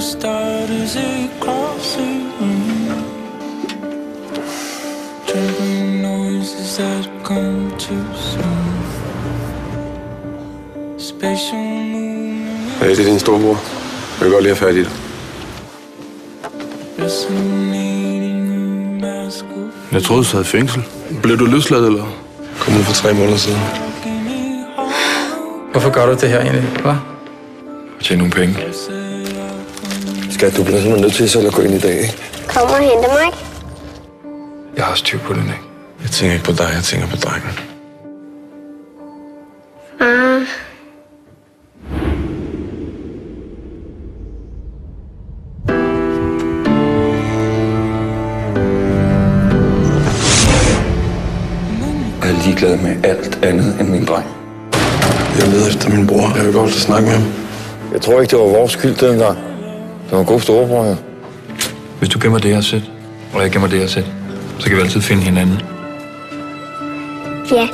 start as it crosses the room. Trembling noises that come too soon. Special moon. Hey, det er din storebror. Jeg vil godt lige have fat i dig. Jeg troede, du sad i fængsel. Blev du løsladt, eller? Kom ud for 3 måneder siden. Hvorfor gør du det her egentlig, hva'? Tjene nogle penge. Skat, du bliver simpelthen nødt til selv at gå ind i dag, ikke? Kom og hente mig. Jeg har styr på den, ikke? Jeg tænker ikke på dig, jeg tænker på drengen. Far. Jeg er ligeglad med alt andet end min dreng. Jeg leder efter min bror. Jeg vil godt snakke med ham. Jeg tror ikke, det var vores skyld dengang. Det var en god storebror, ja. Hvis du gemmer det, jeg har set, og jeg gemmer det, jeg har set, så kan vi altid finde hinanden. Ja.